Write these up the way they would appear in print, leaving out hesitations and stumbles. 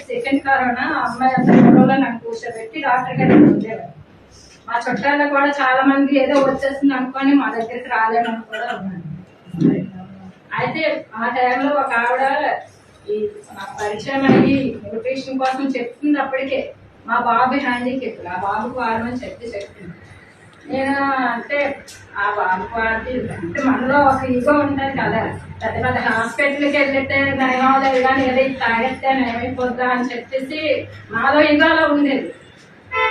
Second corona అమ్మాయి అంతా నాకు కూర్చోబెట్టి డాక్టర్ గారికి ఉండేవారు. మా చుట్టాల్లో కూడా చాలా మంది ఏదో వచ్చేస్తుంది అనుకొని మా దగ్గరికి రాలేమని కూడా ఉన్నారు. అయితే ఆ టైంలో ఒక ఆవిడ ఈ నాకు పరిచయం అయ్యి న్యూట్రిషన్ కోసం చెప్తుంది. అప్పటికే మా బాబు హ్యాండిక్యాప్, ఆ బాబుకు వాడమని చెప్పింది. నేను అంటే ఆ బాబుకు వాడి అంటే మనలో ఒక ఈగో ఉంటుంది కదా, పెద్ద పెద్ద హాస్పిటల్కి వెళ్తే నయమవుతుంది కానీ ఏదో తాగేస్తే నయమైపోద్దా అని చెప్పేసి నాలో ఈగోలో ఉండేది.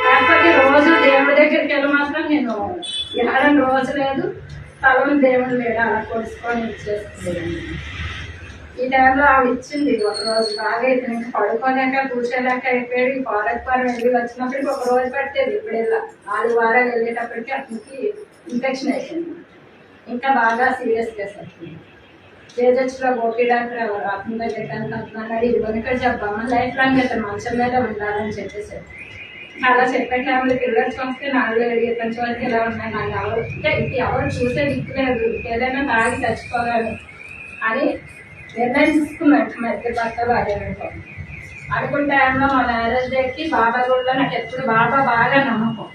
కాకపోతే రోజు దేవుడి దగ్గరికి వెళ్ళి మాత్రం నేను వెళ్ళడం రోజు లేదు, తలని దేవుడు లేడు అలా కొలుసుకొని ఇచ్చేస్తుంది. ఈ టైంలో ఆవిడ ఇచ్చింది. ఒకరోజు బాగా అయితే పడుకోలేక కూర్చోలేక అయిపోయాడు. ఈ పాలకపాలెం వెళ్ళి వచ్చినప్పటికి ఒక రోజు పట్టేది. ఇప్పుడు ఇలా 4 వారాలు వెళ్ళేటప్పటికి అతనికి ఇన్ఫెక్షన్ అయిపోయింది. ఇంకా బాగా సీరియస్ కేసు అవుతుంది. కేజెస్లో గోపి డాక్టర్ ఎవరు అతని దగ్గరికి అంటున్నాడు, ఇది వెనుక చెప్పమ్మా లైఫ్ లాంగ్ అయితే మంచం మీద ఉండాలని చెప్పేసి అలా చెప్పే టైంలో పిల్లలు చూస్తే 4-5 వరకు ఇలా ఉన్నాయి. నాకు ఎవరు చూసే దిక్కులేదు, ఏదైనా తాగి చచ్చిపోవాలి అని నిర్ణయించుకున్నాను. మధ్య భర్తలు అదే అనుకున్న టైంలో మా మ్యారేజ్ డేకి బాబా గుడిలో నాకు ఎప్పుడు బాబా బాగా నమ్మకం.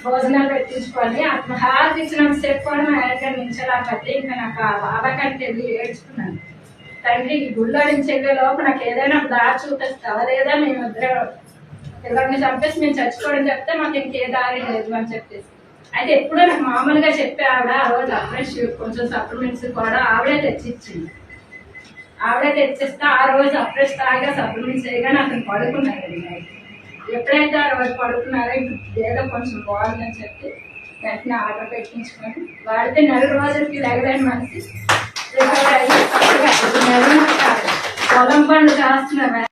భోజనాలు పెట్టించుకొని అతను హారతి ఇచ్చినంత సేపు కూడా మా ఆయన నించలేకపోతే ఇంకా నాకు ఆ బాబా కంటే వెళ్ళి ఏడ్చుకున్నాను. తండ్రి ఈ గుళ్ళో నుంచి వెళ్ళే లోపు నాకు ఏదైనా దారి చూపిస్తావా, లేదా మేమిద్దరం పిల్లల్ని చంపేసి మేము చచ్చిపోవడం చెప్తే మాకు ఇంకే దారి లేదు అని చెప్పేసి. అయితే ఎప్పుడో నాకు మామూలుగా చెప్పే ఆవిడ ఆ రోజు అఫ్రెష్ కొంచెం సప్లిమెంట్స్ కూడా ఆవిడే తెచ్చిచ్చింది. ఆవిడే తెచ్చిస్తే ఆ రోజు అఫ్రెష్ తాగా సప్లిమెంట్స్ చేయగానే అతను పడుకున్నారండి. ఎప్పుడైతే ఆ రోజు పడుకున్నారో ఏదో కొంచెం బాగుందని చెప్పి వెంటనే ఆర్డర్ పెట్టించుకొని వాడితే 4 రోజులకి లెగలేని మనిషి పొలం పనులు చేస్తున్నారు.